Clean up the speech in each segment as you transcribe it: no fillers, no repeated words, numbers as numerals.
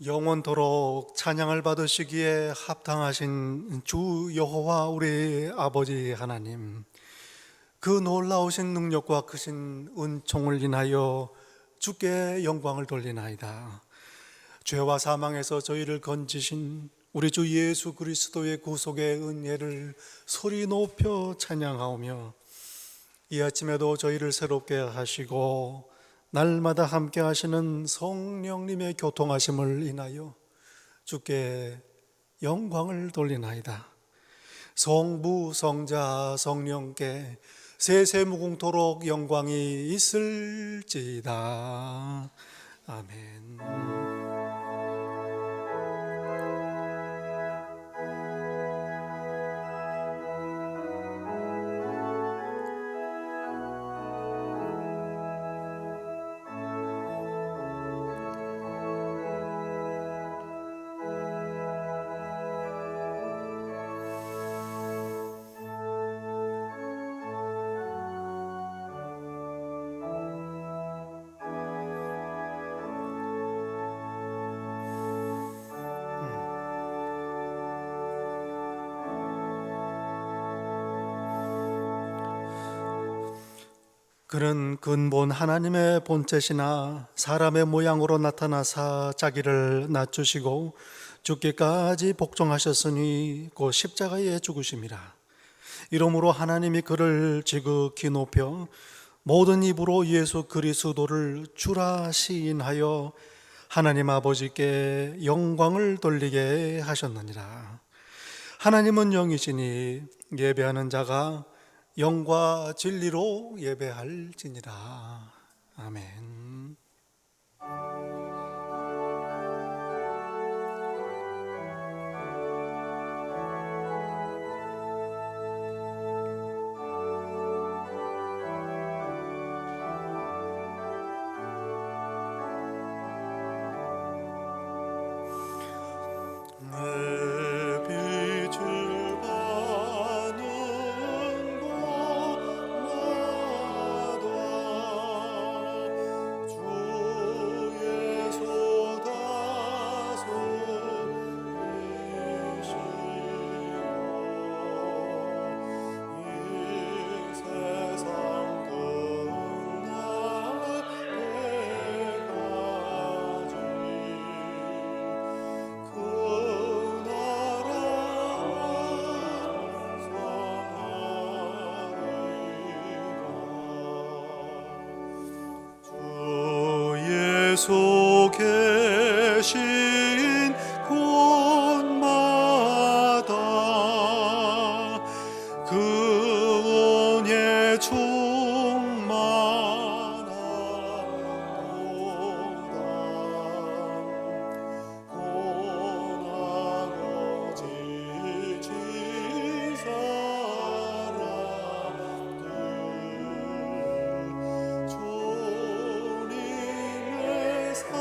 영원토록 찬양을 받으시기에 합당하신 주 여호와 우리 아버지 하나님, 그 놀라우신 능력과 크신 은총을 인하여 주께 영광을 돌리나이다. 죄와 사망에서 저희를 건지신 우리 주 예수 그리스도의 구속의 은혜를 소리 높여 찬양하오며, 이 아침에도 저희를 새롭게 하시고 날마다 함께 하시는 성령님의 교통하심을 인하여 주께 영광을 돌리나이다. 성부, 성자, 성령께 세세무궁토록 영광이 있을지이다. 아멘. 그는 근본 하나님의 본체시나 사람의 모양으로 나타나사 자기를 낮추시고 죽기까지 복종하셨으니 곧 십자가에 죽으심이라. 이러므로 하나님이 그를 지극히 높여 모든 입으로 예수 그리스도를 주라 시인하여 하나님 아버지께 영광을 돌리게 하셨느니라. 하나님은 영이시니 예배하는 자가 영과 진리로 예배할지니라. 아멘. 예수 계신 곳마다 그 은혜 충만하도다. 고난하고 지친 사람들 주님의 사랑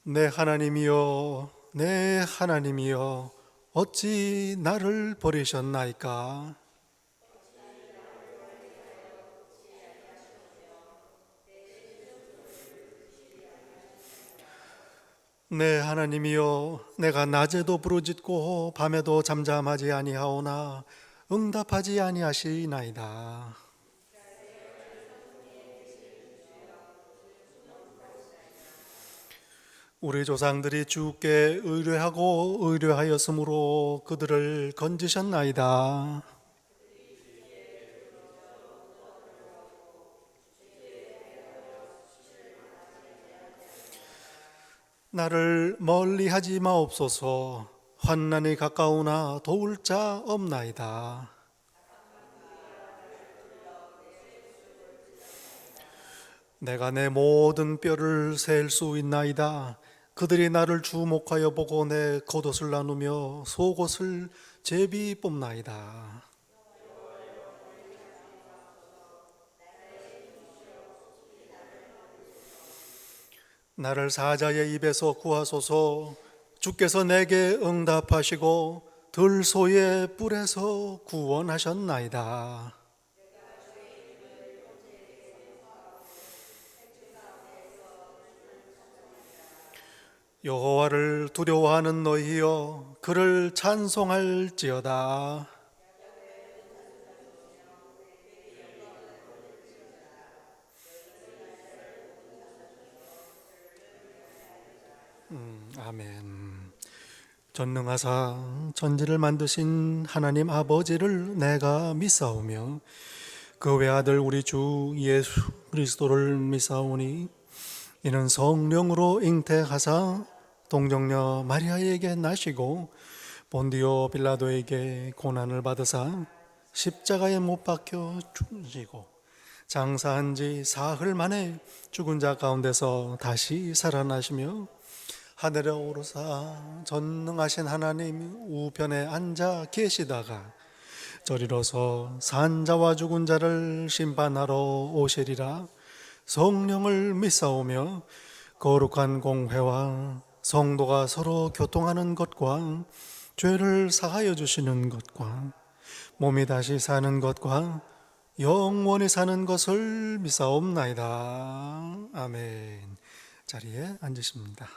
내 하나님이여, 내 하나님이여, 어찌 나를 버리셨나이까? 내 하나님이여, 내가 낮에도 부르짖고 밤에도 잠잠하지 아니하오나 응답하지 아니하시나이다. 우리 조상들이 주께 의뢰하고 의뢰하였으므로 그들을 건지셨나이다. 나를 멀리하지 마옵소서. 환난이 가까우나 도울 자 없나이다. 내가 내 모든 뼈를 셀 수 있나이다. 그들이 나를 주목하여 보고 내 겉옷을 나누며 속옷을 제비 뽑나이다. 나를 사자의 입에서 구하소서. 주께서 내게 응답하시고 들소의 뿔에서 구원하셨나이다. 여호와를 두려워하는 너희여, 그를 찬송할지어다. 아멘. 전능하사 천지를 만드신 하나님 아버지를 내가 믿사오며 그 외아들 우리 주 예수 그리스도를 믿사오니 이는 성령으로 잉태하사 동정녀 마리아에게 나시고 본디오 빌라도에게 고난을 받으사 십자가에 못 박혀 죽으시고 장사한 지 사흘 만에 죽은 자 가운데서 다시 살아나시며 하늘에 오르사 전능하신 하나님 우편에 앉아 계시다가 저리로서 산자와 죽은 자를 심판하러 오시리라. 성령을 믿사오며 거룩한 공회와 성도가 서로 교통하는 것과 죄를 사하여 주시는 것과 몸이 다시 사는 것과 영원히 사는 것을 믿사옵나이다. 아멘. 자리에 앉으십니다.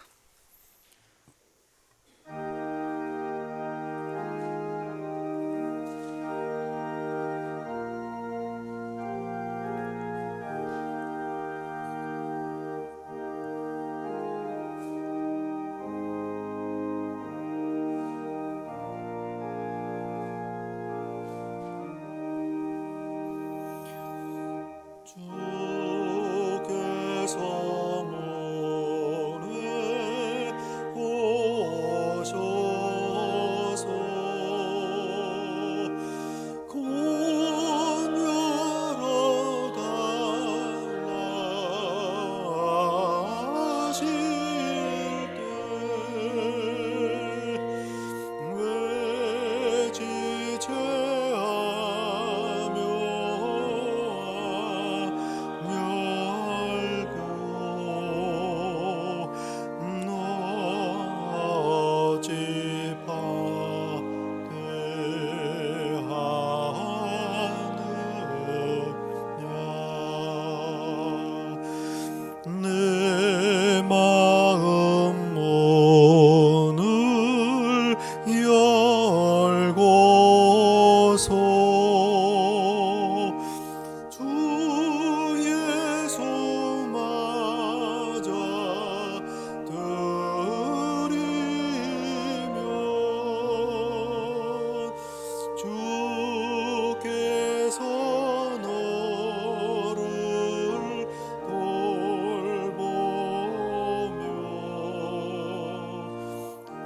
주께서 문을 오셔서 곧 열어달라 하실 때 왜 지체하며 내 마음 문을 열고서 주 예수 맞아 드리면 주께서 너를 돌보며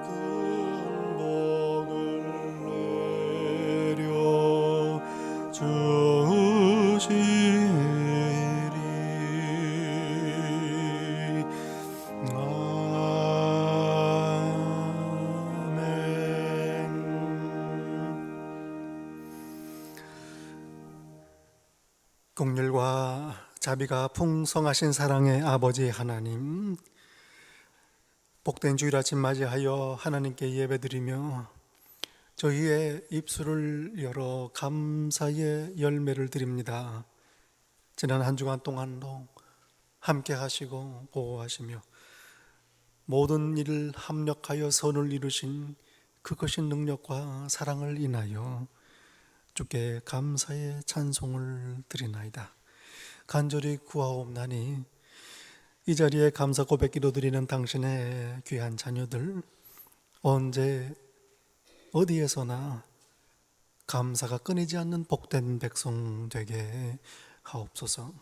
큰 복을 내려 주시리. 긍휼과 자비가 풍성하신 사랑의 아버지 하나님, 복된 주일 아침 맞이하여 하나님께 예배드리며 저희의 입술을 열어 감사의 열매를 드립니다. 지난 한 주간 동안도 함께 하시고 보호하시며 모든 일을 합력하여 선을 이루신 그것인 능력과 사랑을 인하여 주께 감사의 찬송을 드리나이다. 간절히 구하옵나니 이 자리에 감사 고백 기도드리는 당신의 귀한 자녀들 언제 어디에서나 감사가 끊이지 않는 복된 백성 되게 하옵소서.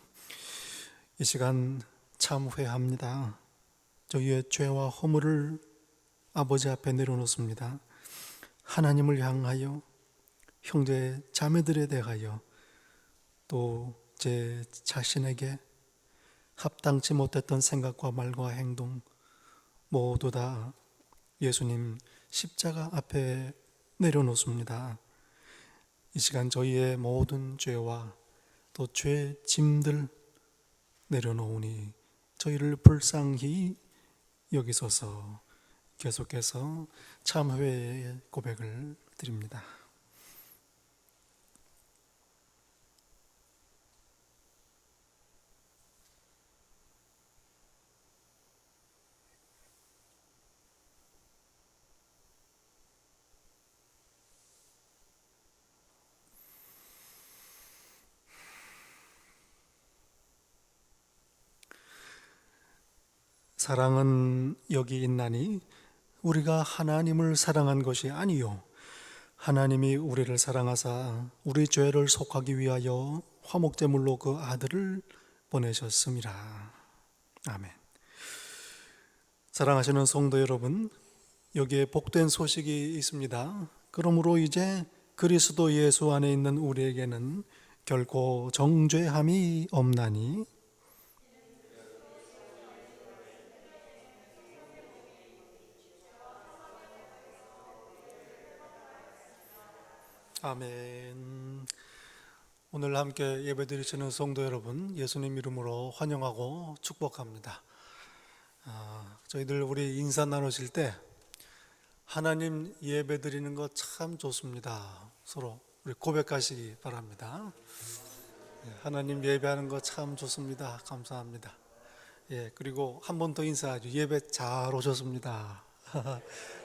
이 시간 참회합니다. 저희의 죄와 허물을 아버지 앞에 내려놓습니다. 하나님을 향하여 형제 자매들에 대하여 또 제 자신에게 합당치 못했던 생각과 말과 행동 모두 다 예수님 십자가 앞에 내려놓습니다. 이 시간 저희의 모든 죄와 또 죄 짐들 내려놓으니 저희를 불쌍히 여기소서. 계속해서 참회의 고백을 드립니다. 사랑은 여기 있나니 우리가 하나님을 사랑한 것이 아니요 하나님이 우리를 사랑하사 우리 죄를 속하기 위하여 화목제물로 그 아들을 보내셨습니다. 아멘. 사랑하시는 성도 여러분, 여기에 복된 소식이 있습니다. 그러므로 이제 그리스도 예수 안에 있는 우리에게는 결코 정죄함이 없나니 아멘. 오늘 함께 예배드리시는 성도 여러분, 예수님 이름으로 환영하고 축복합니다. 저희들 우리 인사 나누실 때 하나님 예배드리는 거 참 좋습니다. 서로 우리 고백하시기 바랍니다. 하나님 예배하는 거 참 좋습니다. 감사합니다. 그리고 한 번 더 인사하죠. 예배 잘 오셨습니다.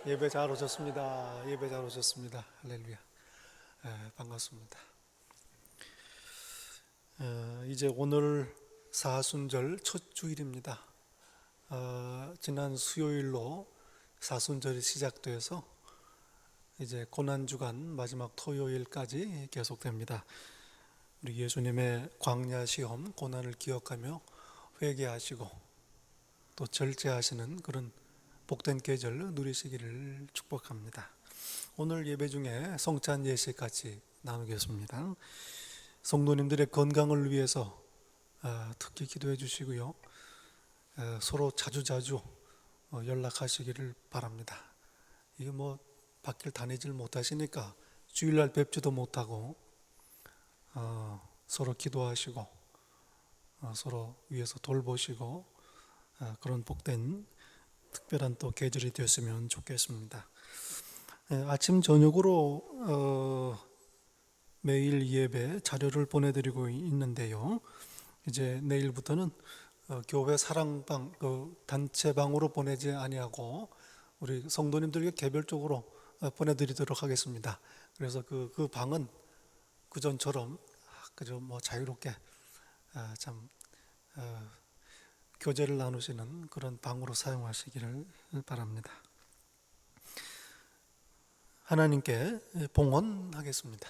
예배 잘 오셨습니다. 예배 잘 오셨습니다. 할렐루야. 반갑습니다. 이제 오늘 사순절 첫 주일입니다. 지난 수요일로 사순절이 시작돼서 이제 고난주간 마지막 토요일까지 계속됩니다. 우리 예수님의 광야 시험 고난을 기억하며 회개하시고 또 절제하시는 그런 복된 계절 누리시기를 축복합니다. 오늘 예배 중에 성찬 예식 같이 나누겠습니다. 성도님들의 건강을 위해서 특히 기도해 주시고요. 서로 자주자주 연락하시기를 바랍니다. 이게 뭐 밖을 다니질 못하시니까 주일날 뵙지도 못하고 서로 기도하시고 서로 위해서 돌보시고 그런 복된 특별한 또 계절이 되었으면 좋겠습니다. 아침 저녁으로 매일 예배 자료를 보내드리고 있는데요. 이제 내일부터는 교회 사랑방 단체방으로 보내지 아니하고 우리 성도님들에게 개별적으로 보내드리도록 하겠습니다. 그래서 그 방은 그 전처럼 그저 뭐 자유롭게 참 교제를 나누시는 그런 방으로 사용하시기를 바랍니다. 하나님께 봉헌하겠습니다.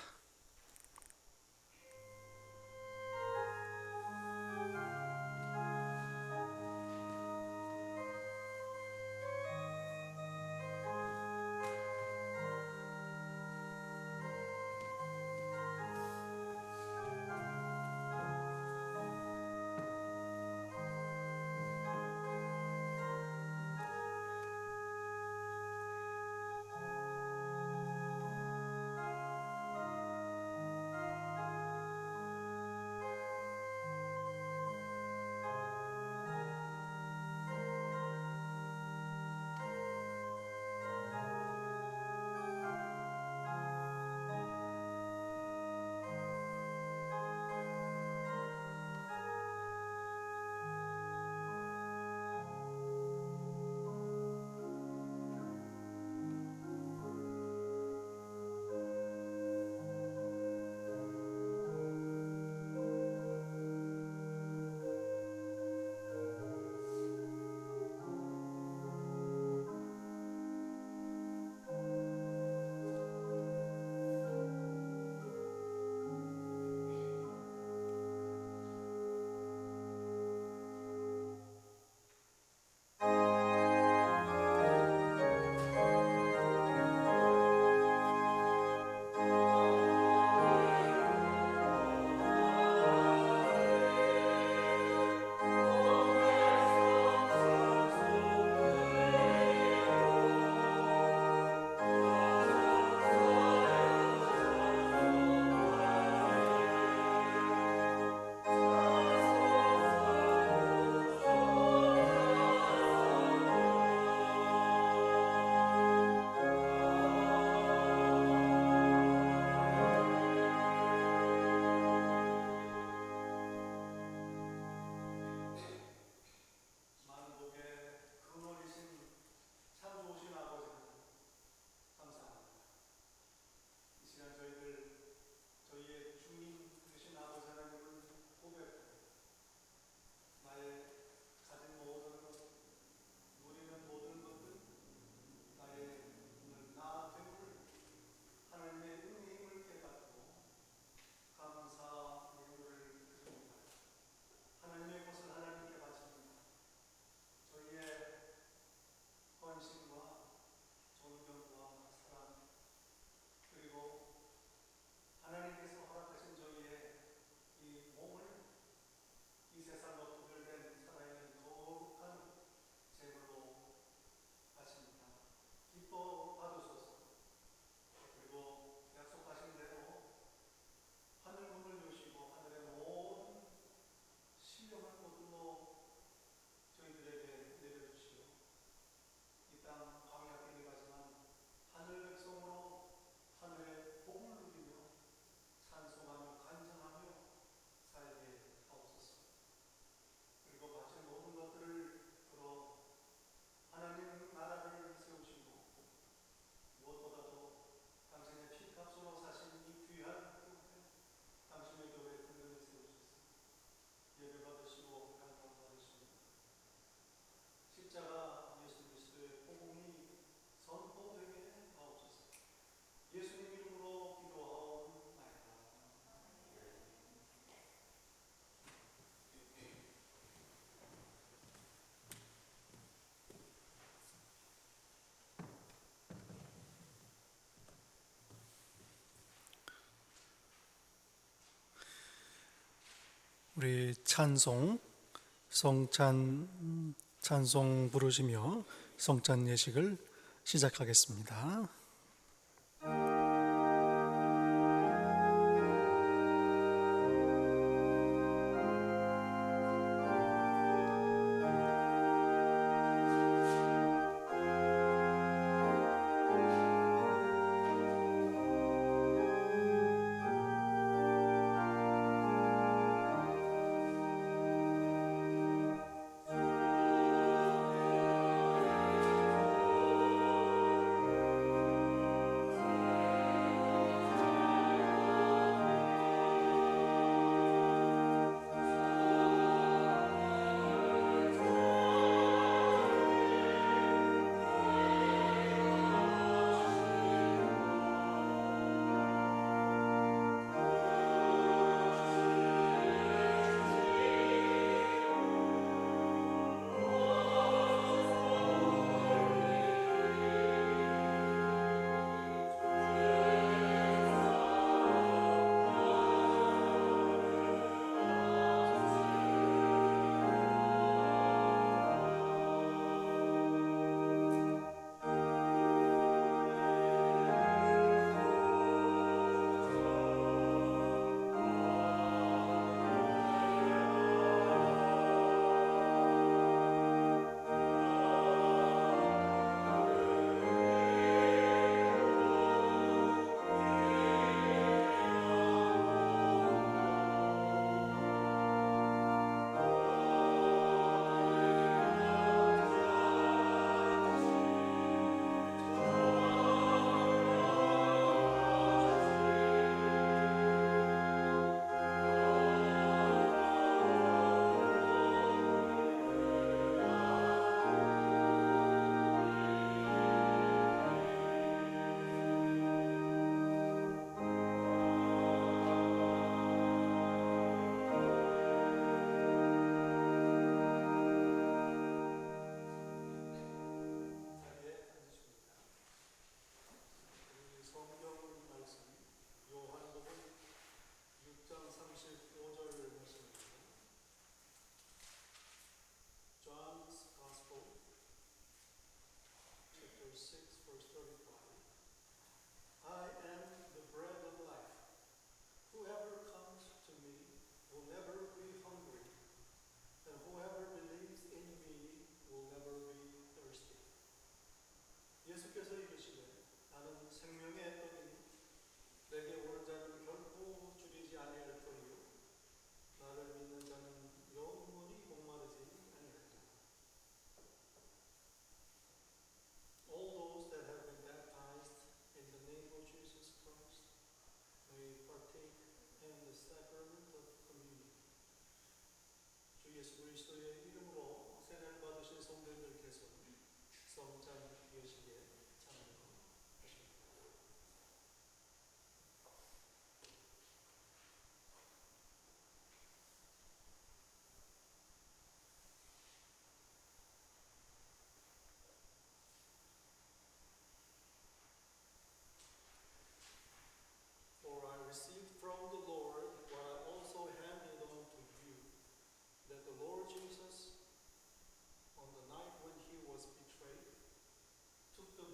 우리 성찬 찬송 부르시며 성찬 예식을 시작하겠습니다. 예수께서 이르시되 나는 생명의 떡이니 내게 오는 자는 결코 줄이지 아니할 터이요 나를 믿는 자는 영원히 목마르지 아니하리라. All those that have been baptized in the name of Jesus Christ may partake in the sacrament of communion. 주 예수 그리스도의 이름으로 세례를 받으신 성도님들께서 성찬 예식에 참여하십니다. For I received from the Lord what I also handed on to you, that the Lord Jesus, on the night when he was betrayed, took the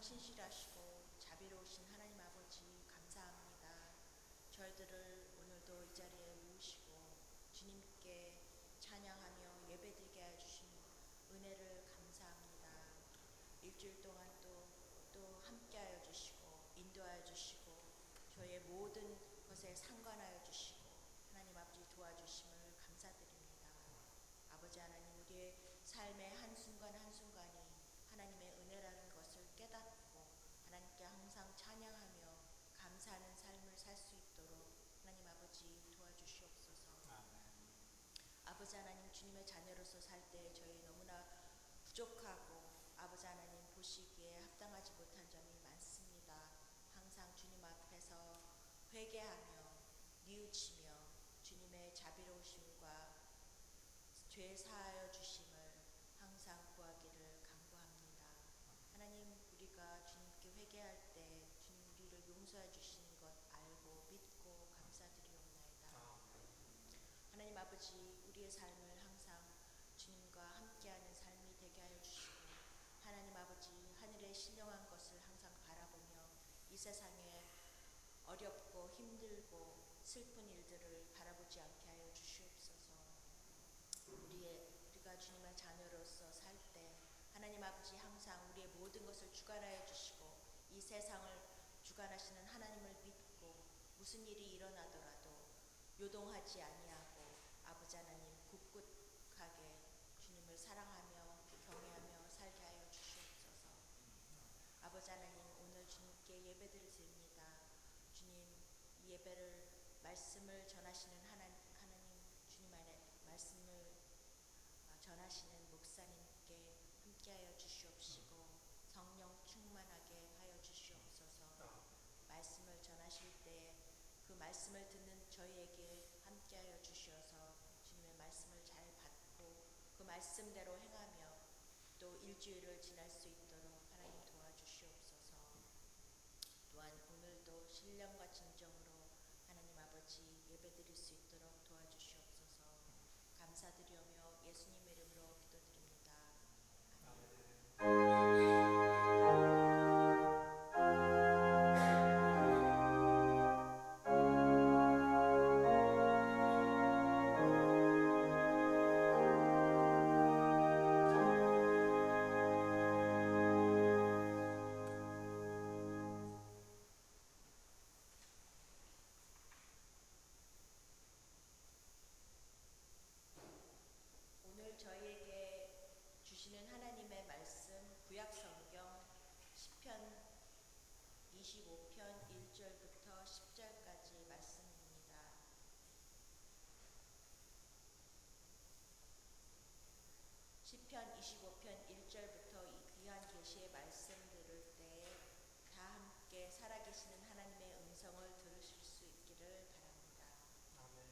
신실하시고 자비로우신 하나님 아버지 감사합니다. 저희들을 오늘도 이 자리에 모으시고 주님께 찬양하며 예배드리게 해주신 은혜를 감사합니다. 일주일 동안 또 함께하여 주시고 인도하여 주시고 저희의 모든 것에 상관하여 주시고 하나님 아버지 도와주심을 감사드립니다. 아버지 하나님, 우리의 삶의 한순간 한순간이 하나님의 은혜라는 것을 깨닫고 하나님께 항상 찬양하며 감사하는 삶을 살 수 있도록 하나님 아버지 도와주시옵소서. 아버지 하나님, 주님의 자녀로서 살 때 저희 너무나 부족하고 아버지 하나님 보시기에 합당하지 못한 점이 많습니다. 항상 주님 앞에서 회개하며 뉘우치며 주님의 자비로우심과 죄 사하여 주심을 항상 구하기를 간구합니다. 하나님, 우리가 주님께 회개할 때 주님 우리를 용서해 주시는 것 알고 믿고 감사드리옵나이다. 하나님 아버지, 우리의 삶을 항상 주님과 함께하는 삶이 되게 하여 주시고 하나님 아버지, 하늘의 신령한 것을 항상 바라보며 이 세상에 어렵고 힘들고 슬픈 일들을 바라보지 않게 하여 주시옵소서. 우리가 주님의 자녀로서 살 때 하나님 아버지 항상 우리의 모든 것을 주관하여 주시고 이 세상을 주관하시는 하나님을 믿고 무슨 일이 일어나더라도 요동하지 아니하고 아버지 하나님 굳굳하게 주님을 사랑하며 경외하며 살게 하여 주시옵소서. 아버지 하나님, 오늘 주님께 예배를 드립니다. 주님, 이 예배를 말씀을 전하시는 하나님 주님 안에 말씀을 전하시는 목사님께 함께하여 주시옵시고 성령 충만하게 하여 주시옵소서. 말씀을 전하실 때 그 말씀을 듣는 저희에게 함께하여 주시어서 주님의 말씀을 잘 받고 그 말씀대로 행하며 또 일주일을 지날 수 있도록 하나님 도와주시옵소서. 또한 오늘도 신령과 진정으로 하나님 아버지 예배드릴 수 있도록 도와주시옵소서. 감사드리오며 예수님의 이름으로 기도드립니다. 아멘. 오늘 저희에게 주시는 하나님의 말씀 구약성경 시편 25편 1절부터 10절까지 말씀입니다. 시편 25편 1절부터 이 귀한 계시의 말씀 들을 때 다 함께 살아계시는 하나님의 음성을 들으실 수 있기를 바랍니다. 아멘.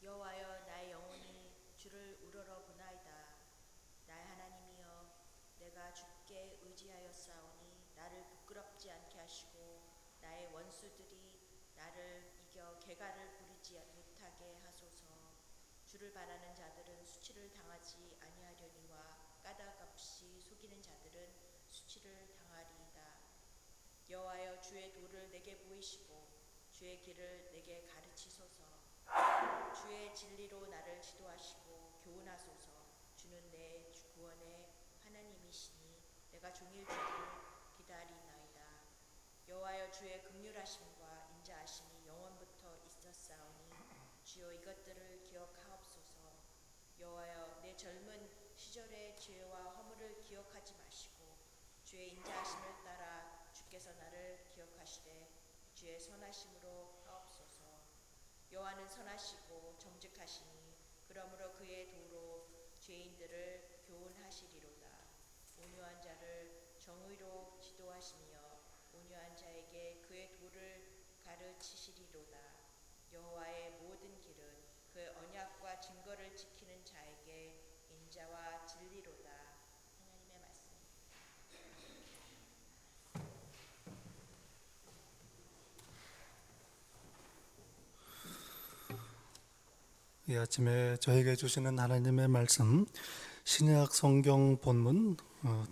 여호와여, 나의 영혼이 주를 우러러 보나이다. 나의 하나님이여, 내가 주께 의지하였사오니 나를 부끄럽지 않게 하시고 나의 원수들이 나를 이겨 개가를 부리지 못하게 하소서. 주를 바라는 자들은 수치를 당하지 아니하려니와 까닭없이 속이는 자들은 수치를 당하리이다. 여호와여, 주의 도를 내게 보이시고 주의 길을 내게 가르치소서. 주의 진리로 나를 지도하시고 교훈하소서. 주는 내 구원의 하나님이시니 내가 종일 주를 기다리나이다. 여호와여, 주의 긍휼하심과 인자하심이 영원부터 있었사오니 주여 이것들을 기억하옵소서. 여호와여, 내 젊은 시절의 죄와 허물을 기억하지 마시고 주의 인자하심을 따라 주께서 나를 기억하시되 주의 선하심으로 하옵소서. 여호와는 선하시고 정직하시니 그러므로 그의 도로 죄인들을 교훈하시리로다. 온유한 자를 정의로 지도하시며 온유한 자에게 그의 도를 가르치시리로다. 여호와의 모든 길은 그의 언약과 증거를 지키는 자에게 인자와 진리로다. 하나님의 말씀. 이 아침에 저에게 주시는 하나님의 말씀, 신약 성경 본문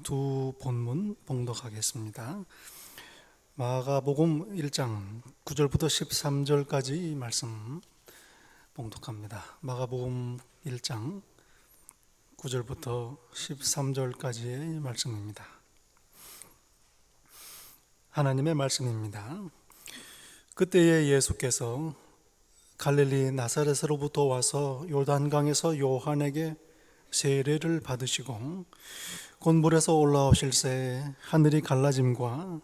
두 본문 봉독하겠습니다. 마가복음 1장 9절부터 13절까지 말씀 봉독합니다. 마가복음 1장 9절부터 13절까지의 말씀입니다. 하나님의 말씀입니다. 그때에 예수께서 갈릴리 나사렛으로부터 와서 요단강에서 요한에게 세례를 받으시고 곧 물에서 올라오실새 하늘이 갈라짐과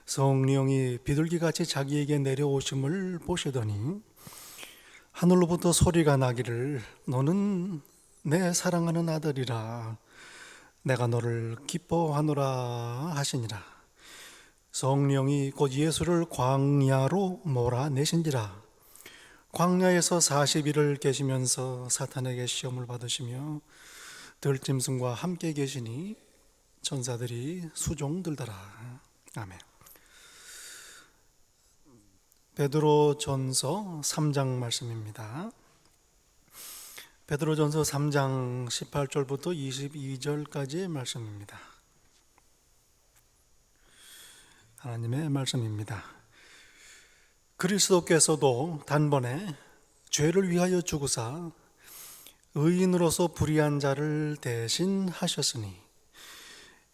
성령이 비둘기같이 자기에게 내려오심을 보시더니 하늘로부터 소리가 나기를 너는 내 사랑하는 아들이라 내가 너를 기뻐하노라 하시니라. 성령이 곧 예수를 광야로 몰아내신지라. 광야에서 40일을 계시면서 사탄에게 시험을 받으시며 들짐승과 함께 계시니 천사들이 수종들더라. 아멘. 베드로전서 3장 말씀입니다. 베드로전서 3장 18절부터 22절까지의 말씀입니다. 하나님의 말씀입니다. 그리스도께서도 단번에 죄를 위하여 죽으사 의인으로서 불의한 자를 대신하셨으니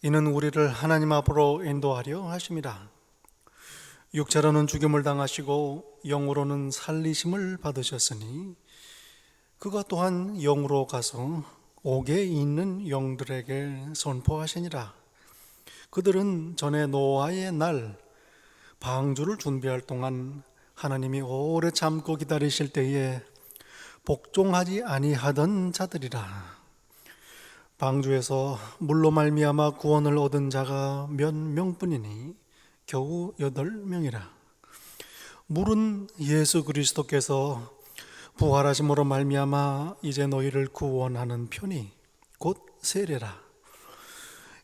이는 우리를 하나님 앞으로 인도하려 하심이라. 육체로는 죽임을 당하시고 영으로는 살리심을 받으셨으니 그가 또한 영으로 가서 옥에 있는 영들에게 선포하시니라. 그들은 전에 노아의 날 방주를 준비할 동안 하나님이 오래 참고 기다리실 때에 복종하지 아니하던 자들이라. 방주에서 물로 말미암아 구원을 얻은 자가 몇 명뿐이니 겨우 8명이라. 물은 예수 그리스도께서 부활하심으로 말미암아 이제 너희를 구원하는 편이 곧 세례라.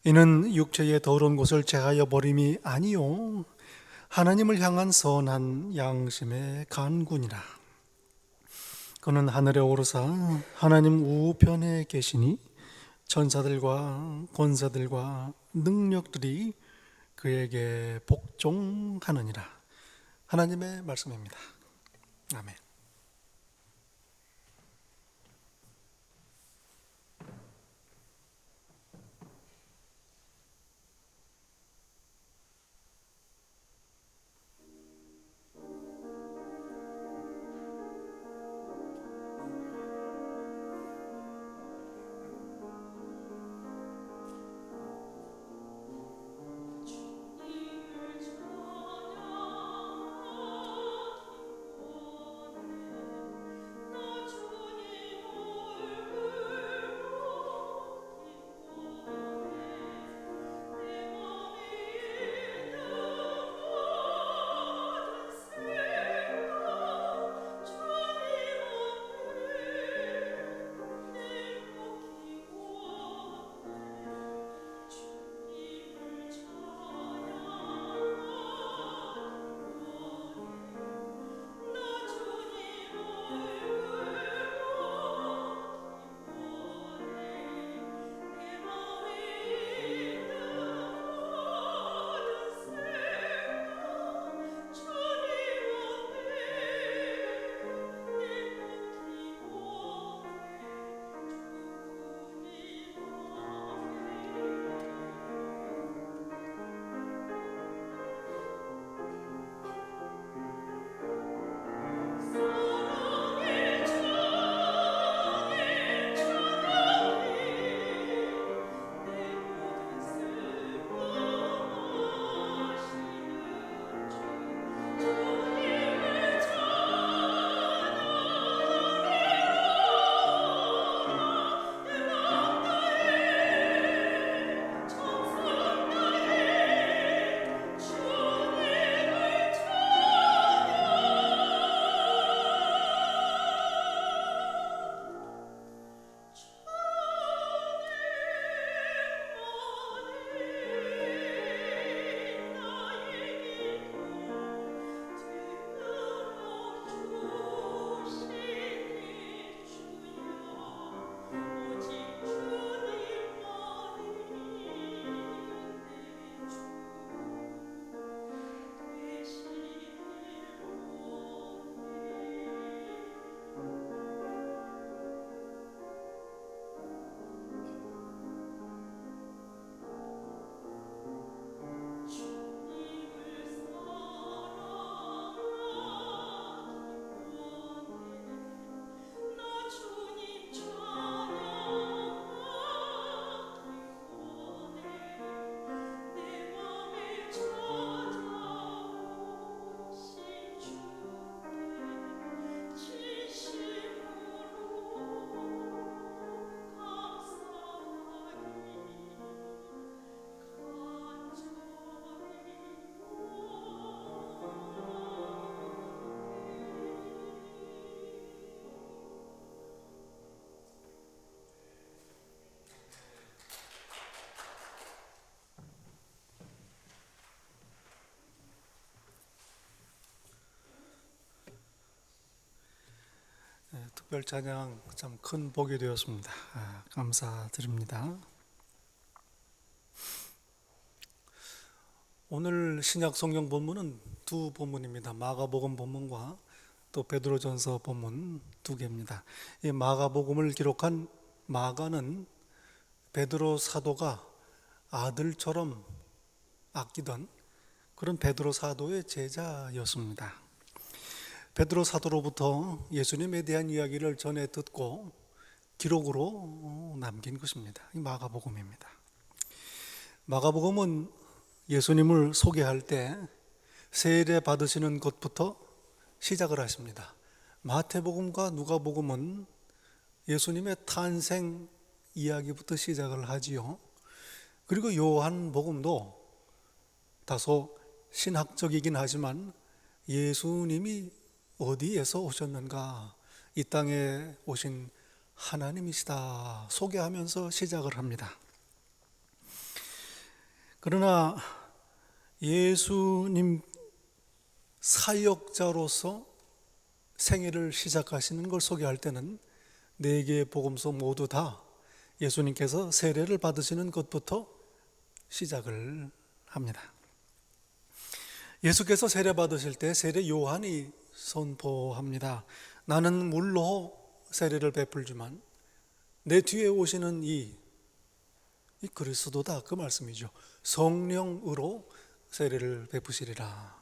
이는 육체의 더러운 것을 제하여 버림이 아니요 하나님을 향한 선한 양심의 간군이라. 그는 하늘에 오르사 하나님 우편에 계시니 천사들과 권사들과 능력들이 그에게 복종하느니라. 하나님의 말씀입니다. 아멘. 주님을 찬양하고 특별 찬양 참 큰 복이 되었습니다. 감사드립니다. 오늘 신약 성경 본문은 두 본문입니다. 마가복음 본문과 또 베드로전서 본문 두 개입니다. 이 마가복음을 기록한 마가는 베드로 사도가 아들처럼 아끼던 그런 베드로 사도의 제자였습니다. 베드로 사도로부터 예수님에 대한 이야기를 전해 듣고 기록으로 남긴 것입니다. 이 마가복음입니다. 마가복음은 예수님을 소개할 때 세례 받으시는 것부터 시작을 하십니다. 마태복음과 누가복음은 예수님의 탄생 이야기부터 시작을 하지요. 그리고 요한복음도 다소 신학적이긴 하지만 예수님이 어디에서 오셨는가, 이 땅에 오신 하나님이시다 소개하면서 시작을 합니다. 그러나 예수님 사역자로서 생애를 시작하시는 걸 소개할 때는 네 개의 복음서 모두 다 예수님께서 세례를 받으시는 것부터 시작을 합니다. 예수께서 세례 받으실 때 세례 요한이 선포합니다. 나는 물로 세례를 베풀지만 내 뒤에 오시는 이 그리스도다, 그 말씀이죠. 성령으로 세례를 베푸시리라.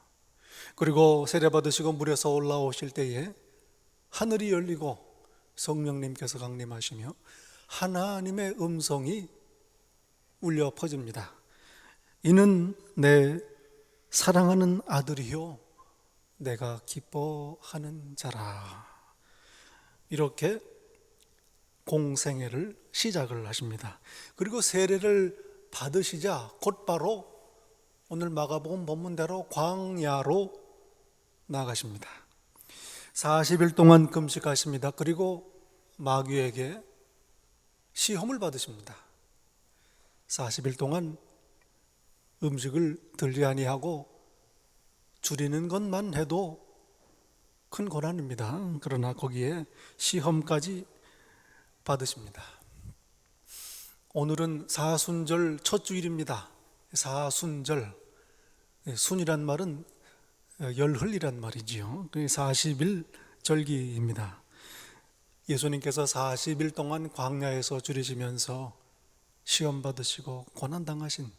그리고 세례 받으시고 물에서 올라오실 때에 하늘이 열리고 성령님께서 강림하시며 하나님의 음성이 울려 퍼집니다. 이는 내 사랑하는 아들이요 내가 기뻐하는 자라. 이렇게 공생애를 시작을 하십니다. 그리고 세례를 받으시자 곧바로 오늘 마가복음 본문대로 광야로 나가십니다. 40일 동안 금식하십니다. 그리고 마귀에게 시험을 받으십니다. 40일 동안 음식을 들지 아니하고 줄이는 것만 해도 큰 고난입니다. 그러나 거기에 시험까지 받으십니다. 오늘은 사순절 첫 주일입니다. 사순절, 순이란 말은 열흘이란 말이지요. 40일 절기입니다. 예수님께서 40일 동안 광야에서 줄이시면서 시험 받으시고 고난 당하신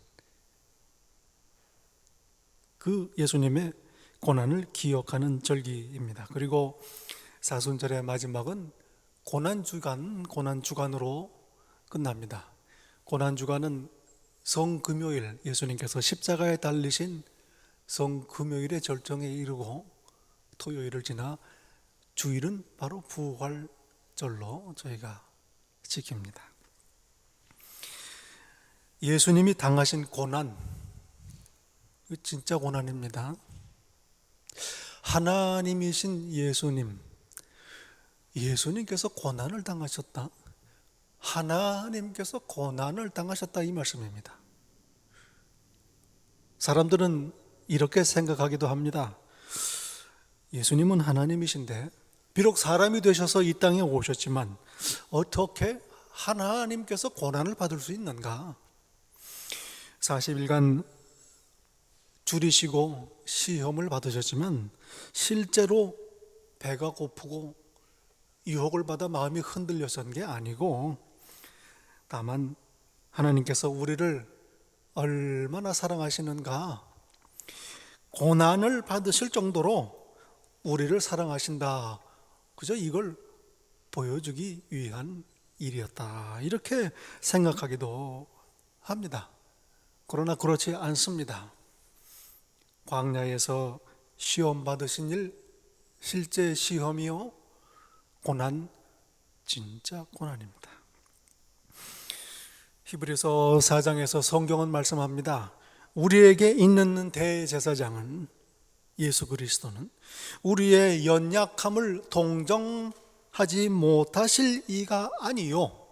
그 예수님의 고난을 기억하는 절기입니다. 그리고 사순절의 마지막은 고난주간으로 끝납니다. 고난주간은 성금요일, 예수님께서 십자가에 달리신 성금요일의 절정에 이르고 토요일을 지나 주일은 바로 부활절로 저희가 지킵니다. 예수님이 당하신 고난, 진짜 고난입니다. 하나님이신 예수님께서 고난을 당하셨다. 하나님께서 고난을 당하셨다, 이 말씀입니다. 사람들은 이렇게 생각하기도 합니다. 예수님은 하나님이신데 비록 사람이 되셔서 이 땅에 오셨지만 어떻게 하나님께서 고난을 받을 수 있는가? 40일간 줄이시고 시험을 받으셨지만 실제로 배가 고프고 유혹을 받아 마음이 흔들렸던 게 아니고, 다만 하나님께서 우리를 얼마나 사랑하시는가, 고난을 받으실 정도로 우리를 사랑하신다, 그저 이걸 보여주기 위한 일이었다, 이렇게 생각하기도 합니다. 그러나 그렇지 않습니다. 광야에서 시험 받으신 일, 실제 시험이요 고난, 진짜 고난입니다. 히브리서 4장에서 성경은 말씀합니다. 우리에게 있는 대제사장은, 예수 그리스도는 우리의 연약함을 동정하지 못하실 이가 아니요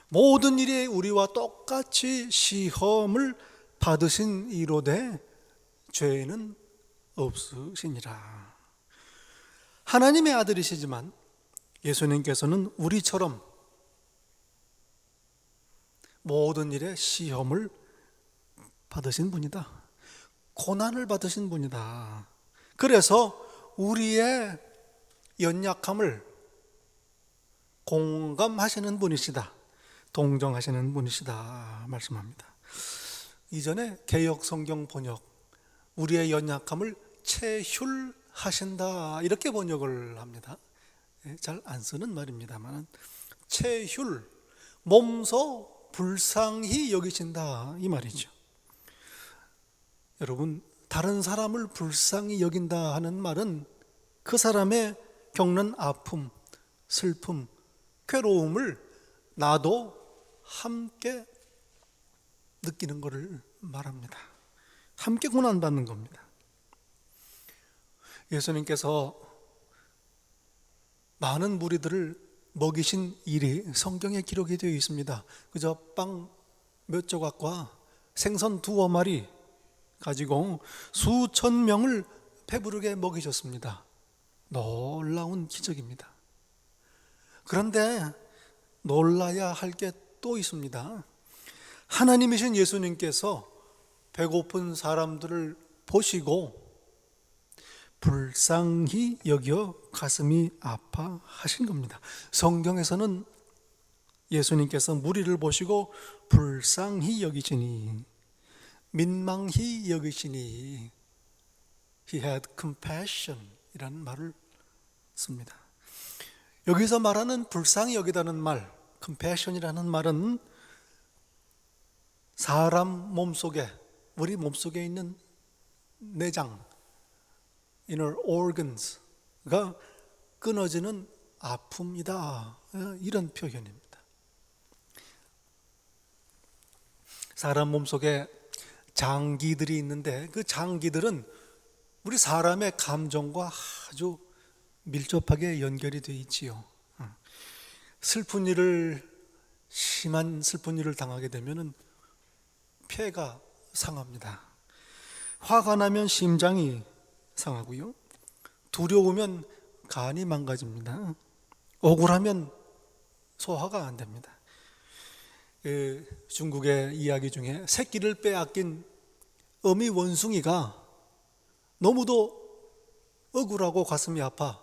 모든 일에 우리와 똑같이 시험을 받으신 이로되 죄는 없으시니라. 하나님의 아들이시지만 예수님께서는 우리처럼 모든 일에 시험을 받으신 분이다. 고난을 받으신 분이다. 그래서 우리의 연약함을 공감하시는 분이시다. 동정하시는 분이시다 말씀합니다. 이전에 개역 성경 번역, 우리의 연약함을 체휼하신다 이렇게 번역을 합니다. 잘 안 쓰는 말입니다만, 체휼, 몸소 불쌍히 여기신다 이 말이죠. 여러분, 다른 사람을 불쌍히 여긴다 하는 말은 그 사람의 겪는 아픔, 슬픔, 괴로움을 나도 함께 느끼는 것을 말합니다. 함께 고난받는 겁니다. 예수님께서 많은 무리들을 먹이신 일이 성경에 기록이 되어 있습니다. 그저 빵 몇 조각과 생선 2어마리 가지고 수천 명을 배부르게 먹이셨습니다. 놀라운 기적입니다. 그런데 놀라야 할 게 또 있습니다. 하나님이신 예수님께서 배고픈 사람들을 보시고 불쌍히 여겨 가슴이 아파하신 겁니다. 성경에서는 예수님께서 무리를 보시고 불쌍히 여기시니, 민망히 여기시니, He had compassion 이라는 말을 씁니다. 여기서 말하는 불쌍히 여기다는 말, compassion이라는 말은 사람 몸속에, 우리 몸속에 있는 내장, inner organs가 끊어지는 아픔이다, 이런 표현입니다. 사람 몸속에 장기들이 있는데 그 장기들은 우리 사람의 감정과 아주 밀접하게 연결이 되어 있지요. 심한 슬픈 일을 당하게 되면 폐가 상합니다. 화가 나면 심장이 상하고요, 두려우면 간이 망가집니다. 억울하면 소화가 안 됩니다. 중국의 이야기 중에 새끼를 빼앗긴 어미 원숭이가 너무도 억울하고 가슴이 아파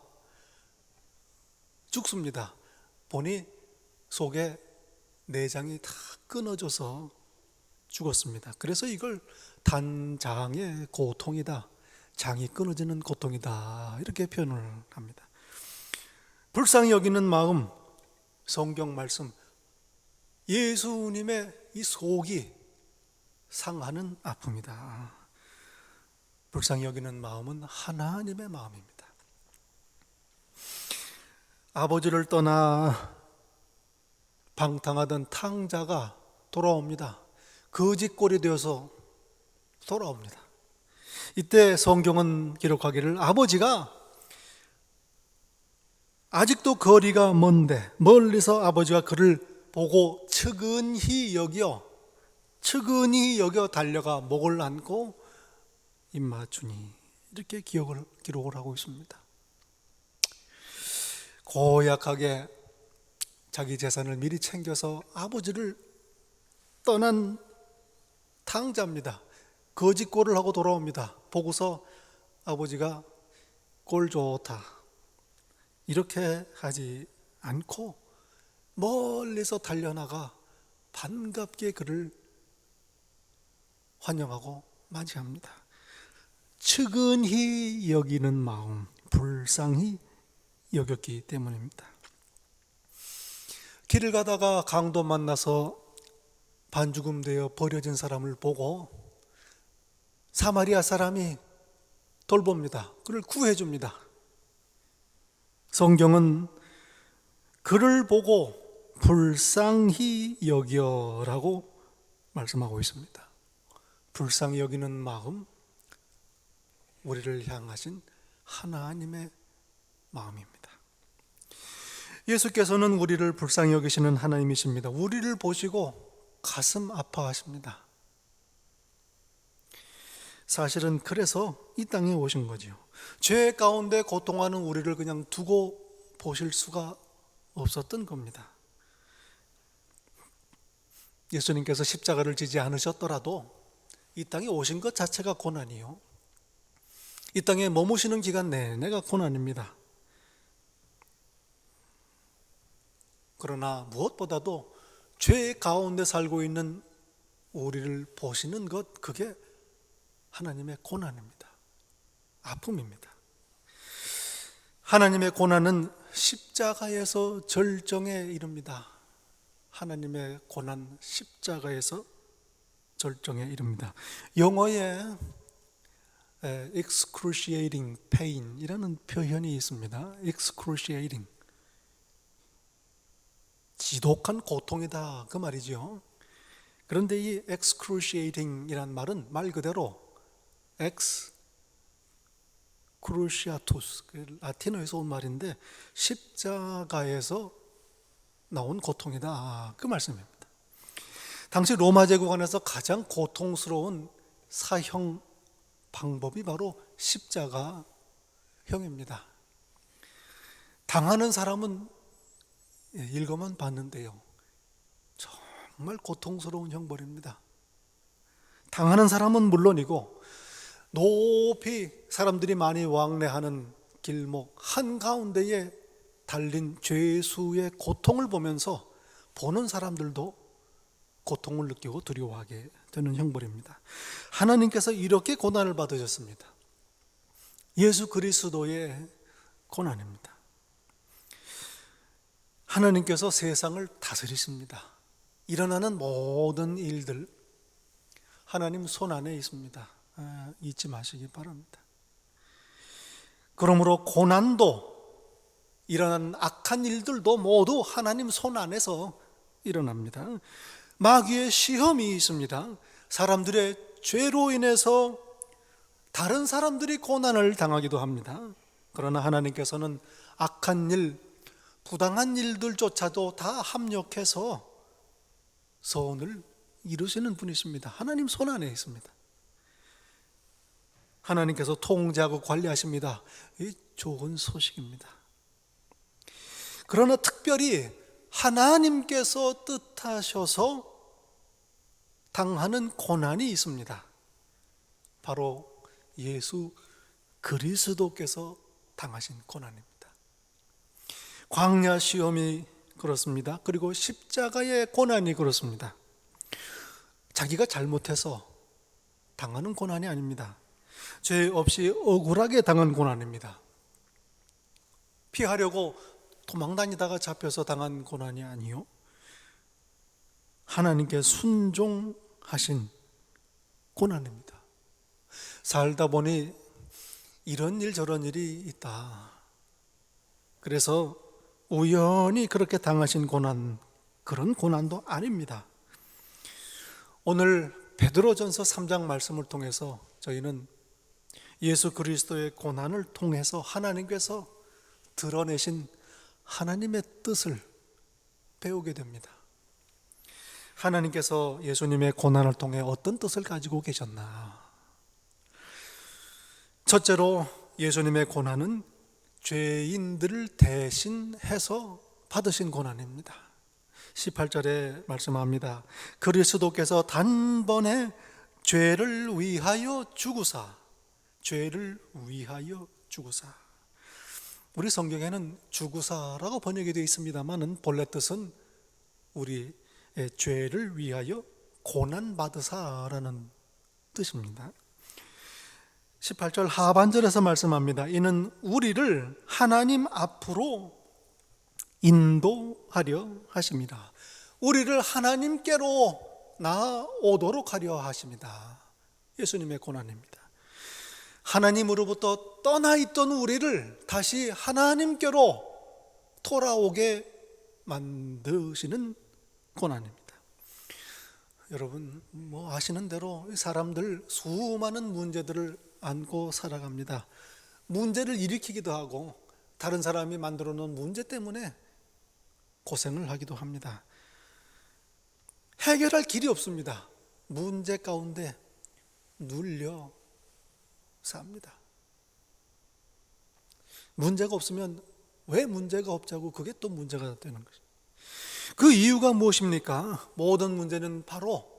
죽습니다. 보니 속에 내장이 다 끊어져서 죽었습니다. 그래서 이걸 단장의 고통이다, 장이 끊어지는 고통이다, 이렇게 표현을 합니다. 불쌍히 여기는 마음, 성경 말씀, 예수님의 이 속이 상하는 아픔이다. 불쌍히 여기는 마음은 하나님의 마음입니다. 아버지를 떠나 방탕하던 탕자가 돌아옵니다. 거짓골이 되어서 돌아옵니다. 이때 성경은 기록하기를 아버지가 아직도 거리가 먼데 멀리서 아버지가 그를 보고 측은히 여겨 달려가 목을 안고 입 맞추니, 이렇게 기록을 하고 있습니다. 고약하게 자기 재산을 미리 챙겨서 아버지를 떠난 탕자입니다. 거짓골을 하고 돌아옵니다. 보고서 아버지가 꼴 좋다 이렇게 하지 않고 멀리서 달려나가 반갑게 그를 환영하고 맞이합니다. 측은히 여기는 마음, 불쌍히 여겼기 때문입니다. 길을 가다가 강도 만나서 반죽음 되어 버려진 사람을 보고 사마리아 사람이 돌봅니다. 그를 구해줍니다. 성경은 그를 보고 불쌍히 여겨라고 말씀하고 있습니다. 불쌍히 여기는 마음, 우리를 향하신 하나님의 마음입니다. 예수께서는 우리를 불쌍히 여기시는 하나님이십니다. 우리를 보시고 가슴 아파하십니다. 사실은 그래서 이 땅에 오신 거죠. 죄 가운데 고통하는 우리를 그냥 두고 보실 수가 없었던 겁니다. 예수님께서 십자가를 지지 않으셨더라도 이 땅에 오신 것 자체가 고난이요, 이 땅에 머무시는 기간 내내가 고난입니다. 그러나 무엇보다도 죄 가운데 살고 있는 우리를 보시는 것, 그게 하나님의 고난입니다. 아픔입니다. 하나님의 고난은 십자가에서 절정에 이릅니다. 하나님의 고난, 십자가에서 절정에 이릅니다. 영어에 excruciating pain이라는 표현이 있습니다. excruciating, 지독한 고통이다, 그 말이죠. 그런데 이 excruciating이란 말은 말 그대로 ex cruciatus, 라틴어에서 온 말인데 십자가에서 나온 고통이다, 그 말씀입니다. 당시 로마 제국 안에서 가장 고통스러운 사형 방법이 바로 십자가형입니다. 당하는 사람은 읽어만 봤는데요, 정말 고통스러운 형벌입니다. 당하는 사람은 물론이고 높이 사람들이 많이 왕래하는 길목 한가운데에 달린 죄수의 고통을 보면서 보는 사람들도 고통을 느끼고 두려워하게 되는 형벌입니다. 하나님께서 이렇게 고난을 받으셨습니다. 예수 그리스도의 고난입니다. 하나님께서 세상을 다스리십니다. 일어나는 모든 일들 하나님 손 안에 있습니다. 잊지 마시기 바랍니다. 그러므로 고난도, 일어나는 악한 일들도 모두 하나님 손 안에서 일어납니다. 마귀의 시험이 있습니다. 사람들의 죄로 인해서 다른 사람들이 고난을 당하기도 합니다. 그러나 하나님께서는 악한 일, 부당한 일들조차도 다 합력해서 선을 이루시는 분이십니다. 하나님 손 안에 있습니다. 하나님께서 통제하고 관리하십니다. 이 좋은 소식입니다. 그러나 특별히 하나님께서 뜻하셔서 당하는 고난이 있습니다. 바로 예수 그리스도께서 당하신 고난입니다. 광야 시험이 그렇습니다. 그리고 십자가의 고난이 그렇습니다. 자기가 잘못해서 당하는 고난이 아닙니다. 죄 없이 억울하게 당한 고난입니다. 피하려고 도망다니다가 잡혀서 당한 고난이 아니요, 하나님께 순종하신 고난입니다. 살다 보니 이런 일 저런 일이 있다, 그래서 우연히 그렇게 당하신 고난, 그런 고난도 아닙니다. 오늘 베드로전서 3장 말씀을 통해서 저희는 예수 그리스도의 고난을 통해서 하나님께서 드러내신 하나님의 뜻을 배우게 됩니다. 하나님께서 예수님의 고난을 통해 어떤 뜻을 가지고 계셨나? 첫째로 예수님의 고난은 죄인들을 대신해서 받으신 고난입니다. 18절에 말씀합니다. 그리스도께서 단번에 죄를 위하여 죽으사, 죄를 위하여 죽으사. 우리 성경에는 죽으사라고 번역이 되어 있습니다만은 본래 뜻은 우리의 죄를 위하여 고난받으사라는 뜻입니다. 18절 하반절에서 말씀합니다. 이는 우리를 하나님 앞으로 인도하려 하십니다. 우리를 하나님께로 나아오도록 하려 하십니다. 예수님의 고난입니다. 하나님으로부터 떠나 있던 우리를 다시 하나님께로 돌아오게 만드시는 고난입니다. 여러분 아시는 대로 사람들 수많은 문제들을 안고 살아갑니다. 문제를 일으키기도 하고 다른 사람이 만들어 놓은 문제 때문에 고생을 하기도 합니다. 해결할 길이 없습니다. 문제 가운데 눌려 삽니다. 문제가 없으면 왜 문제가 없자고 그게 또 문제가 되는 것이죠. 그 이유가 무엇입니까? 모든 문제는 바로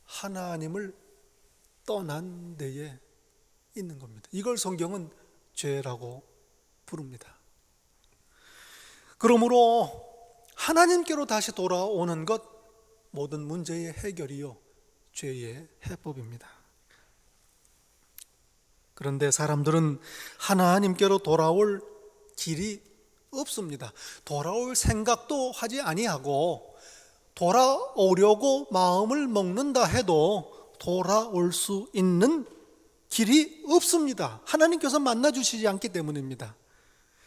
하나님을 떠난 데에 있는 겁니다. 이걸 성경은 죄라고 부릅니다. 그러므로 하나님께로 다시 돌아오는 것, 모든 문제의 해결이요 죄의 해법입니다. 그런데 사람들은 하나님께로 돌아올 길이 없습니다. 돌아올 생각도 하지 아니하고 돌아오려고 마음을 먹는다 해도 돌아올 수 있는 길이 없습니다. 하나님께서 만나주시지 않기 때문입니다.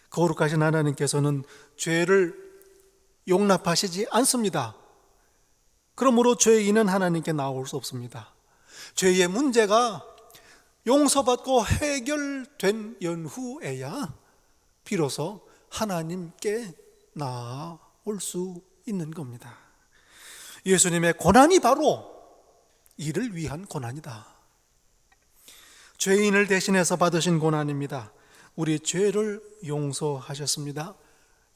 거룩하신 하나님께서는 죄를 용납하시지 않습니다. 그러므로 죄인은 하나님께 나올 수 없습니다. 죄의 문제가 용서받고 해결된 연후에야 비로소 하나님께 나올 수 있는 겁니다. 예수님의 고난이 바로 이를 위한 고난이다. 죄인을 대신해서 받으신 고난입니다. 우리 죄를 용서하셨습니다.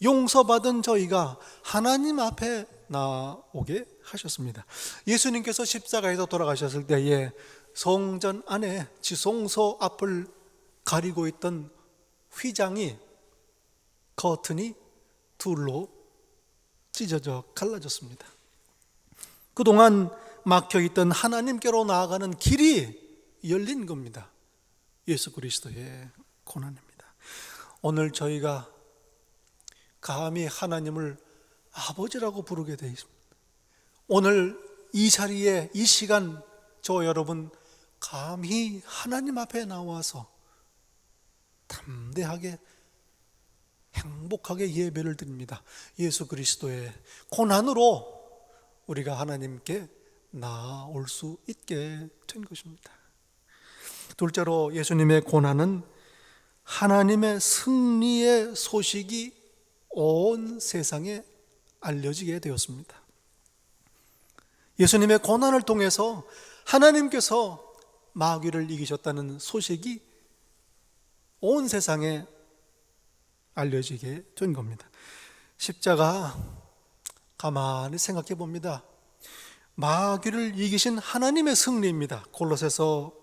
용서받은 저희가 하나님 앞에 나오게 하셨습니다. 예수님께서 십자가에서 돌아가셨을 때에 성전 안에 지성소 앞을 가리고 있던 휘장이, 커튼이 둘로 찢어져 갈라졌습니다. 그동안 막혀있던 하나님께로 나아가는 길이 열린 겁니다. 예수 그리스도의 고난입니다. 오늘 저희가 감히 하나님을 아버지라고 부르게 되어 있습니다. 오늘 이 자리에, 이 시간 저 여러분 감히 하나님 앞에 나와서 담대하게 행복하게 예배를 드립니다. 예수 그리스도의 고난으로 우리가 하나님께 나올 수 있게 된 것입니다. 둘째로 예수님의 고난은 하나님의 승리의 소식이 온 세상에 알려지게 되었습니다. 예수님의 고난을 통해서 하나님께서 마귀를 이기셨다는 소식이 온 세상에 알려지게 된 겁니다. 십자가 가만히 생각해 봅니다. 마귀를 이기신 하나님의 승리입니다. 골로새서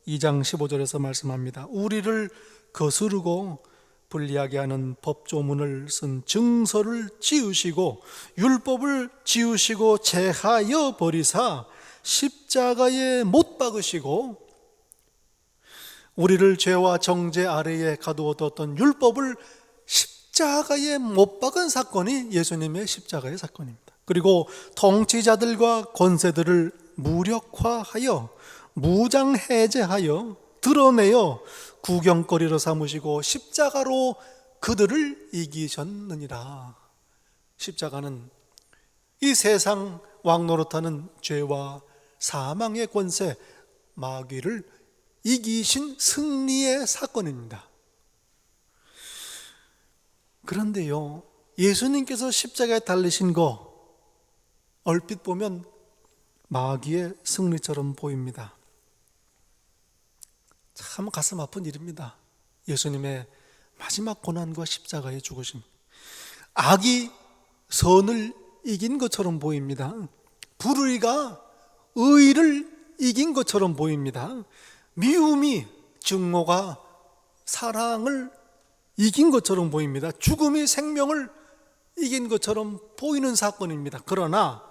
2장 15절에서 말씀합니다. 우리를 거스르고 불리하게 하는 법조문을 쓴 증서를 지우시고 율법을 지우시고 제하여 버리사 십자가에 못 박으시고 우리를 죄와 정죄 아래에 가두어뒀던 율법을 십자가에 못 박은 사건이 예수님의 십자가의 사건입니다. 그리고 통치자들과 권세들을 무력화하여 무장해제하여 드러내어 구경거리로 삼으시고 십자가로 그들을 이기셨느니라. 십자가는 이 세상 왕노릇하는 죄와 사망의 권세, 마귀를 이기신 승리의 사건입니다. 그런데요, 예수님께서 십자가에 달리신 거 얼핏 보면 마귀의 승리처럼 보입니다. 참 가슴 아픈 일입니다. 예수님의 마지막 고난과 십자가의 죽으심, 악이 선을 이긴 것처럼 보입니다. 불의가 의를 이긴 것처럼 보입니다. 미움이, 증오가 사랑을 이긴 것처럼 보입니다. 죽음이 생명을 이긴 것처럼 보이는 사건입니다. 그러나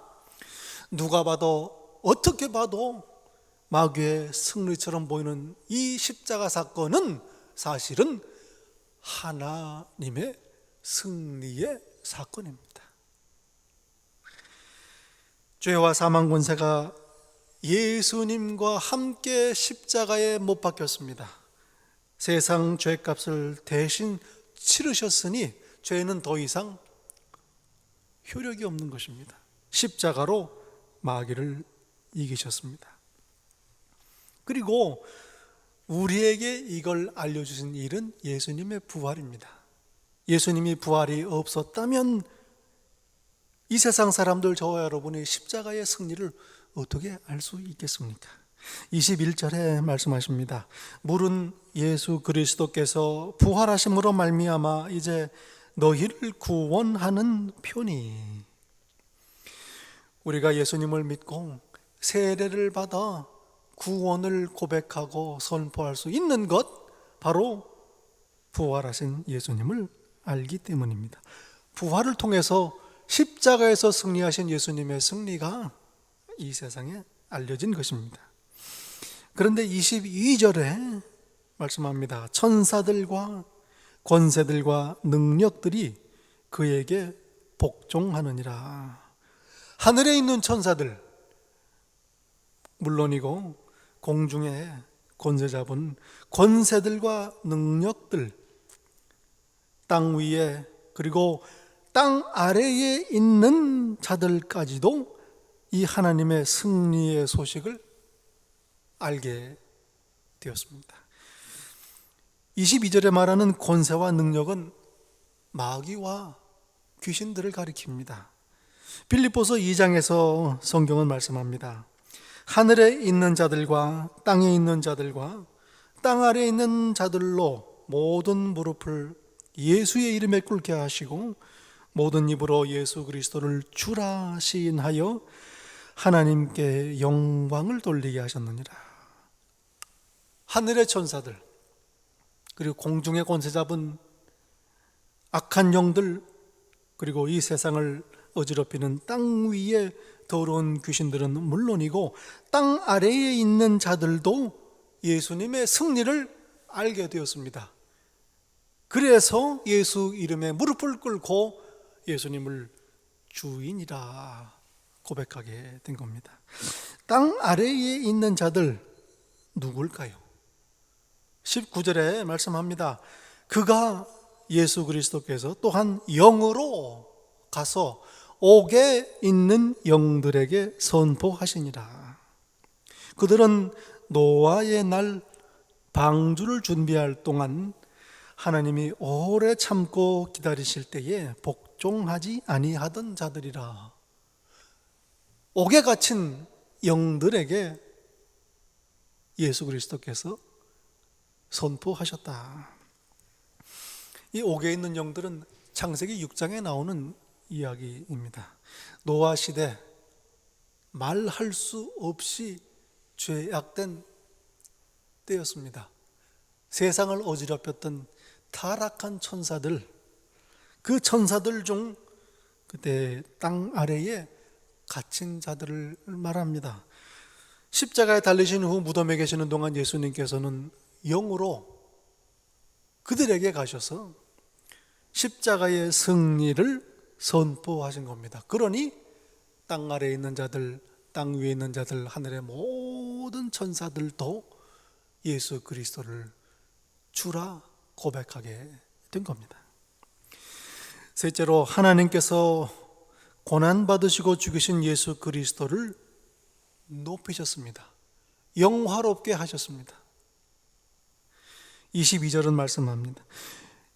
누가 봐도, 어떻게 봐도 마귀의 승리처럼 보이는 이 십자가 사건은 사실은 하나님의 승리의 사건입니다. 죄와 사망 권세가 예수님과 함께 십자가에 못 박혔습니다. 세상 죄값을 대신 치르셨으니 죄는 더 이상 효력이 없는 것입니다. 십자가로 마귀를 이기셨습니다. 그리고 우리에게 이걸 알려주신 일은 예수님의 부활입니다. 예수님이 부활이 없었다면 이 세상 사람들, 저와 여러분이 십자가의 승리를 어떻게 알 수 있겠습니까? 21절에 말씀하십니다. 물은 예수 그리스도께서 부활하심으로 말미암아 이제 너희를 구원하는 표니. 우리가 예수님을 믿고 세례를 받아 구원을 고백하고 선포할 수 있는 것, 바로 부활하신 예수님을 알기 때문입니다. 부활을 통해서 십자가에서 승리하신 예수님의 승리가 이 세상에 알려진 것입니다. 그런데 22절에 말씀합니다. 천사들과 권세들과 능력들이 그에게 복종하느니라. 하늘에 있는 천사들 물론이고 공중에 권세 잡은 권세들과 능력들, 땅 위에 그리고 땅 아래에 있는 자들까지도 이 하나님의 승리의 소식을 알게 되었습니다. 22절에 말하는 권세와 능력은 마귀와 귀신들을 가리킵니다. 빌립보서 2장에서 성경은 말씀합니다. 하늘에 있는 자들과 땅에 있는 자들과 땅 아래에 있는 자들로 모든 무릎을 예수의 이름에 꿇게 하시고 모든 입으로 예수 그리스도를 주라 시인하여 하나님께 영광을 돌리게 하셨느니라. 하늘의 천사들 그리고 공중의 권세 잡은 악한 영들 그리고 이 세상을 어지럽히는 땅 위에 더러운 귀신들은 물론이고 땅 아래에 있는 자들도 예수님의 승리를 알게 되었습니다. 그래서 예수 이름에 무릎을 꿇고 예수님을 주인이라 고백하게 된 겁니다. 땅 아래에 있는 자들 누굴까요? 19절에 말씀합니다. 그가 예수 그리스도께서 또한 영으로 가서 옥에 있는 영들에게 선포하시니라. 그들은 노아의 날 방주를 준비할 동안 하나님이 오래 참고 기다리실 때에 복종하지 아니하던 자들이라. 옥에 갇힌 영들에게 예수 그리스도께서 선포하셨다. 이 옥에 있는 영들은 창세기 6장에 나오는 이야기입니다. 노아 시대 말할 수 없이 죄악된 때였습니다. 세상을 어지럽혔던 타락한 천사들, 그 천사들 중 그때 땅 아래에 갇힌 자들을 말합니다. 십자가에 달리신 후 무덤에 계시는 동안 예수님께서는 영으로 그들에게 가셔서 십자가의 승리를 선포하신 겁니다. 그러니 땅 아래에 있는 자들, 땅 위에 있는 자들, 하늘의 모든 천사들도 예수 그리스도를 주라 고백하게 된 겁니다. 셋째로 하나님께서 고난받으시고 죽으신 예수 그리스도를 높이셨습니다. 영화롭게 하셨습니다. 22절은 말씀합니다.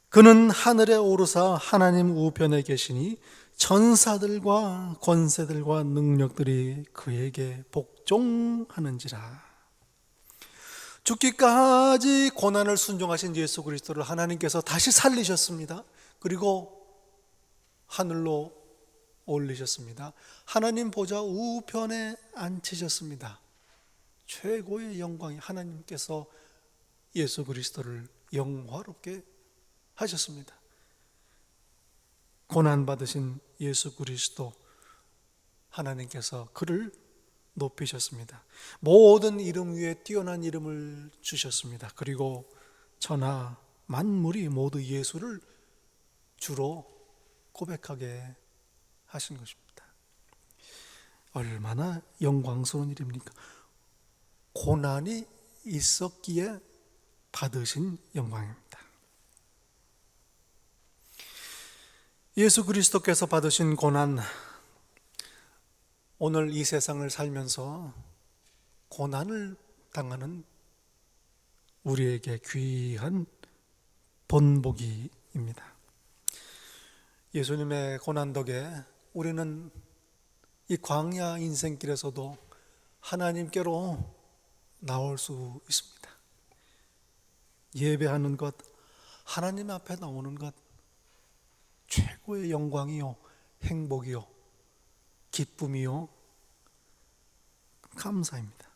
그는 하늘에 오르사 하나님 우편에 계시니 천사들과 권세들과 능력들이 그에게 복종하는지라. 죽기까지 고난을 순종하신 예수 그리스도를 하나님께서 다시 살리셨습니다. 그리고 하늘로 올리셨습니다. 하나님 보좌 우편에 앉히셨습니다. 최고의 영광이 하나님께서 예수 그리스도를 영화롭게 하셨습니다. 고난받으신 예수 그리스도 하나님께서 그를 높이셨습니다. 모든 이름 위에 뛰어난 이름을 주셨습니다. 그리고 천하 만물이 모두 예수를 주로 고백하게 하신 것입니다. 얼마나 영광스러운 일입니까? 고난이 있었기에 받으신 영광입니다. 예수 그리스도께서 받으신 고난, 오늘 이 세상을 살면서 고난을 당하는 우리에게 귀한 본보기입니다. 예수님의 고난 덕에 우리는 이 광야 인생길에서도 하나님께로 나올 수 있습니다. 예배하는 것, 하나님 앞에 나오는 것, 최고의 영광이요, 행복이요, 기쁨이요, 감사입니다.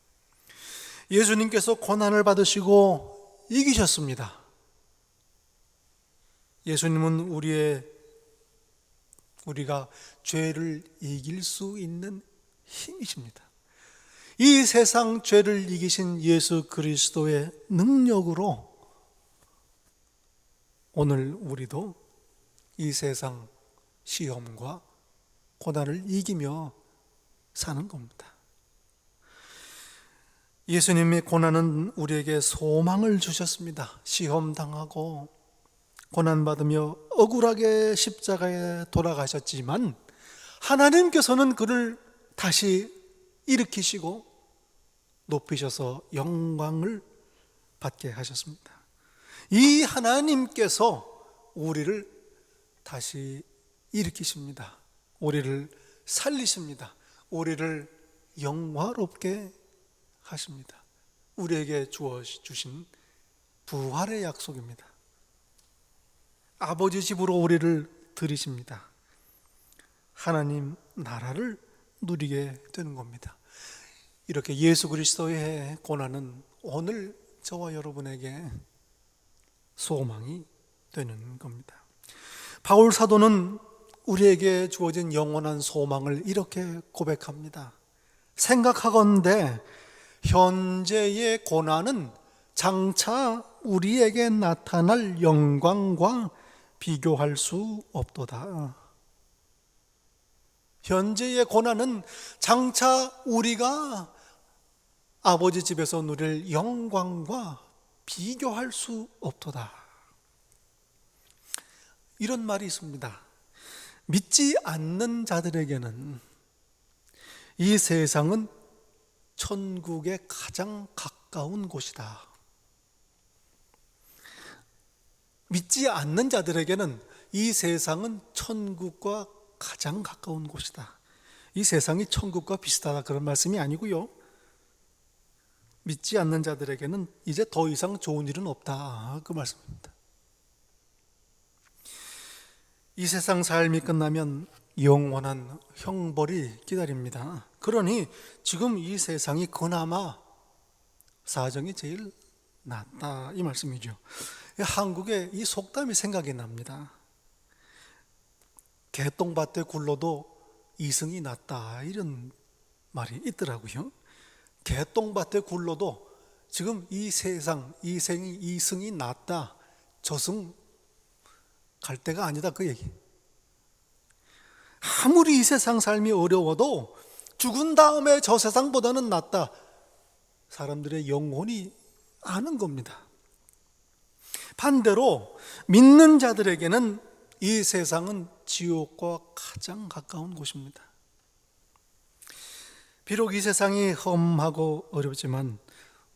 예수님께서 고난을 받으시고 이기셨습니다. 예수님은 우리가 죄를 이길 수 있는 힘이십니다. 이 세상 죄를 이기신 예수 그리스도의 능력으로 오늘 우리도 이 세상 시험과 고난을 이기며 사는 겁니다. 예수님의 고난은 우리에게 소망을 주셨습니다. 시험당하고 고난받으며 억울하게 십자가에 돌아가셨지만 하나님께서는 그를 다시 일으키시고 높이셔서 영광을 받게 하셨습니다. 이 하나님께서 우리를 다시 일으키십니다. 우리를 살리십니다. 우리를 영화롭게 하십니다. 우리에게 주신 부활의 약속입니다. 아버지 집으로 우리를 들이십니다. 하나님 나라를 누리게 되는 겁니다. 이렇게 예수 그리스도의 고난은 오늘 저와 여러분에게 소망이 되는 겁니다. 바울 사도는 우리에게 주어진 영원한 소망을 이렇게 고백합니다. 생각하건대 현재의 고난은 장차 우리에게 나타날 영광과 비교할 수 없도다. 현재의 고난은 장차 우리가 아버지 집에서 누릴 영광과 비교할 수 없도다. 이런 말이 있습니다. 믿지 않는 자들에게는 이 세상은 천국에 가장 가까운 곳이다. 믿지 않는 자들에게는 이 세상은 천국과 가장 가까운 곳이다. 이 세상이 천국과 비슷하다 그런 말씀이 아니고요. 믿지 않는 자들에게는 이제 더 이상 좋은 일은 없다 그 말씀입니다. 이 세상 삶이 끝나면 영원한 형벌이 기다립니다. 그러니 지금 이 세상이 그나마 사정이 제일 낫다 이 말씀이죠. 한국에 이 속담이 생각이 납니다. 개똥밭에 굴러도 이승이 낫다 이런 말이 있더라고요. 개똥밭에 굴러도 지금 이 세상 이승이 낫다, 저승 갈 데가 아니다 그 얘기. 아무리 이 세상 삶이 어려워도 죽은 다음에 저 세상보다는 낫다. 사람들의 영혼이 아는 겁니다. 반대로 믿는 자들에게는 이 세상은 지옥과 가장 가까운 곳입니다. 비록 이 세상이 험하고 어렵지만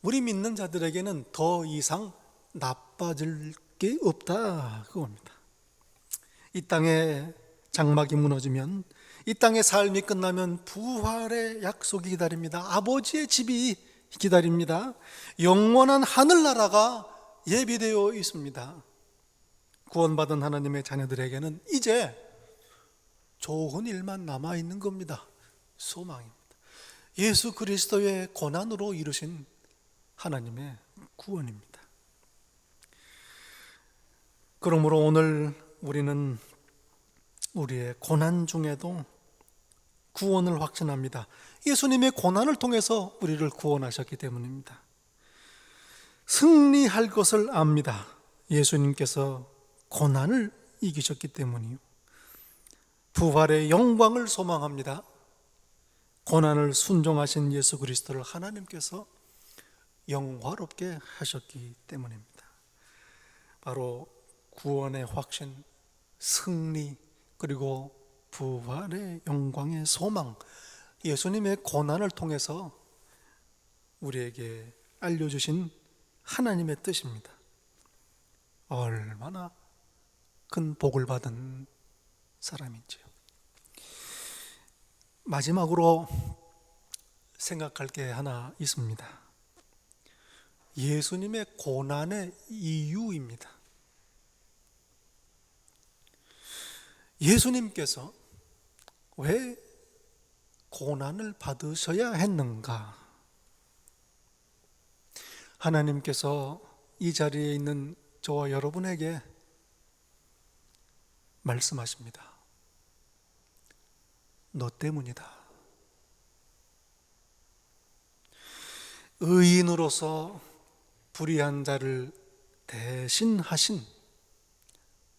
우리 믿는 자들에게는 더 이상 나빠질 게 없다 그겁니다. 이 땅에 장막이 무너지면, 이 땅의 삶이 끝나면 부활의 약속이 기다립니다. 아버지의 집이 기다립니다. 영원한 하늘나라가 예비되어 있습니다. 구원받은 하나님의 자녀들에게는 이제 좋은 일만 남아있는 겁니다. 소망입니다. 예수 그리스도의 고난으로 이루신 하나님의 구원입니다. 그러므로 오늘 우리는 우리의 고난 중에도 구원을 확신합니다. 예수님의 고난을 통해서 우리를 구원하셨기 때문입니다. 승리할 것을 압니다. 예수님께서 고난을 이기셨기 때문이요. 부활의 영광을 소망합니다. 고난을 순종하신 예수 그리스도를 하나님께서 영화롭게 하셨기 때문입니다. 바로 구원의 확신, 승리, 그리고 부활의 영광의 소망, 예수님의 고난을 통해서 우리에게 알려주신 하나님의 뜻입니다. 얼마나 큰 복을 받은 사람인지요. 마지막으로 생각할 게 하나 있습니다. 예수님의 고난의 이유입니다. 예수님께서 왜 고난을 받으셔야 했는가? 하나님께서 이 자리에 있는 저와 여러분에게 말씀하십니다. 너 때문이다. 의인으로서 불의한 자를 대신하신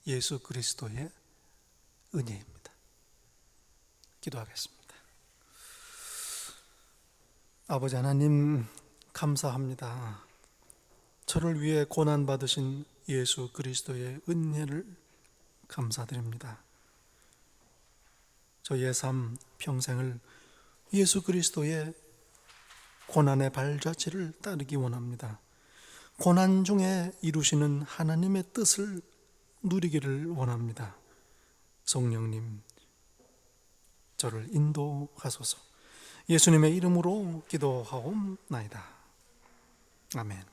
예수 그리스도의 은혜입니다. 기도하겠습니다. 아버지 하나님, 감사합니다. 저를 위해 고난받으신 예수 그리스도의 은혜를 감사드립니다. 저의 삶 평생을 예수 그리스도의 고난의 발자취를 따르기 원합니다. 고난 중에 이루시는 하나님의 뜻을 누리기를 원합니다. 성령님, 저를 인도하소서. 예수님의 이름으로 기도하옵나이다. 아멘.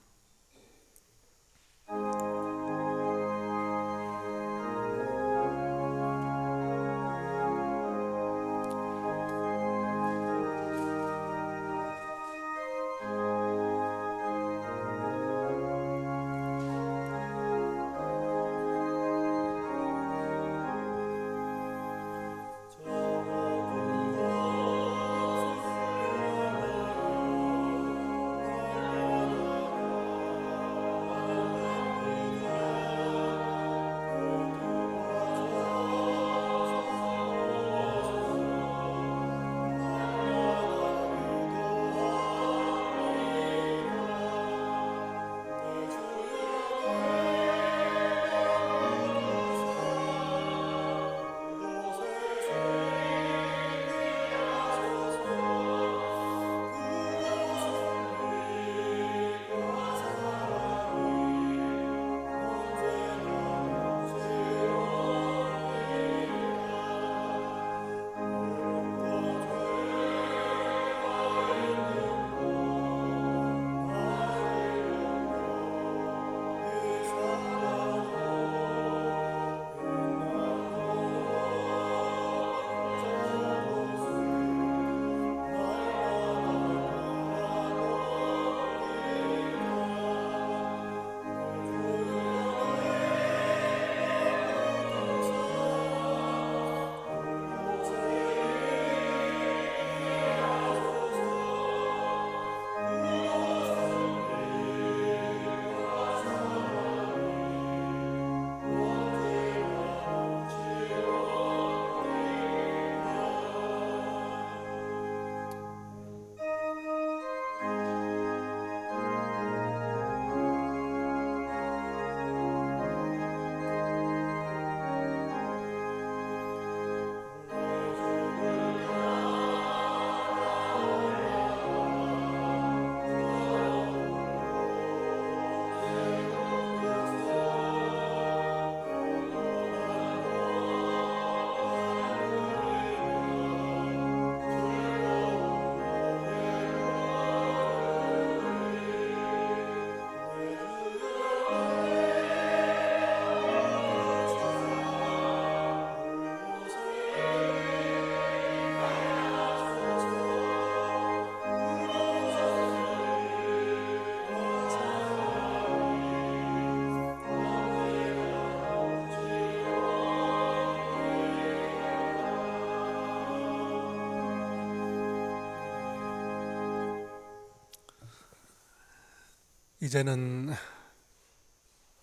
이제는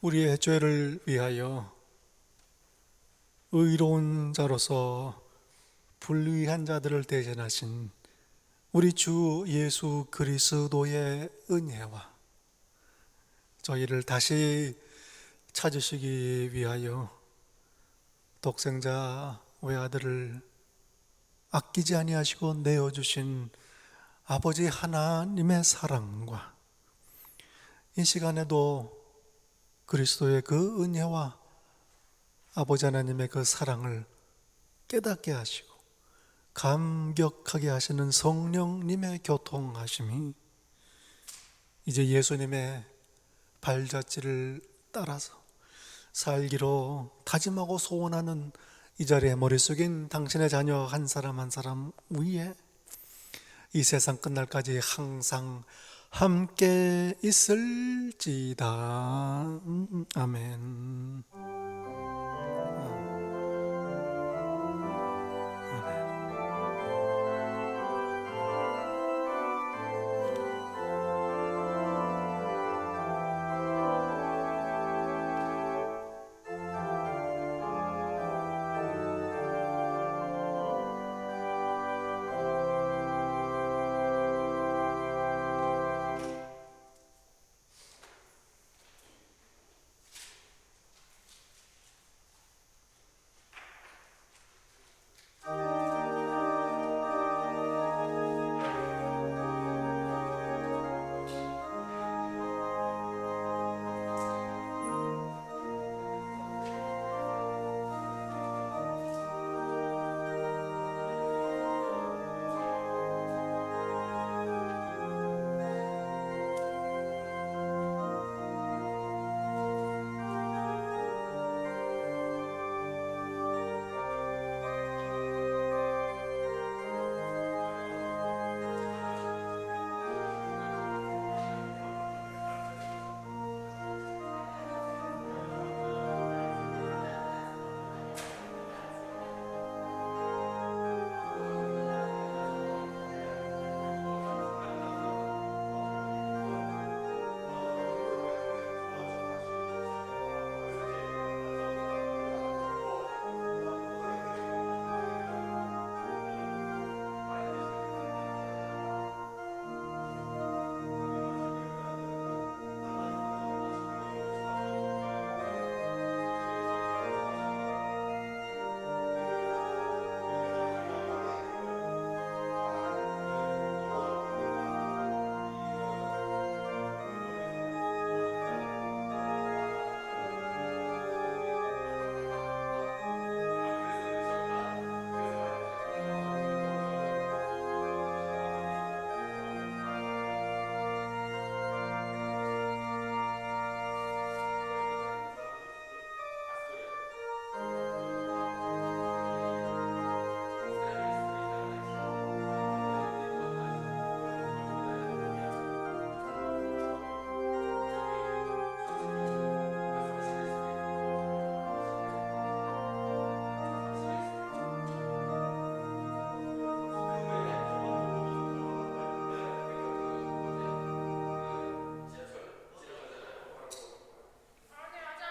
우리의 죄를 위하여 의로운 자로서 불의한 자들을 대신하신 우리 주 예수 그리스도의 은혜와 저희를 다시 찾으시기 위하여 독생자 외아들을 아끼지 아니하시고 내어주신 아버지 하나님의 사랑과 이 시간에도 그리스도의 그 은혜와 아버지 하나님의 그 사랑을 깨닫게 하시고 감격하게 하시는 성령님의 교통하심이 이제 예수님의 발자취를 따라서 살기로 다짐하고 소원하는 이 자리에 머릿속인 당신의 자녀 한 사람 한 사람 위에 이 세상 끝날까지 항상 함께 있을지다. 아멘.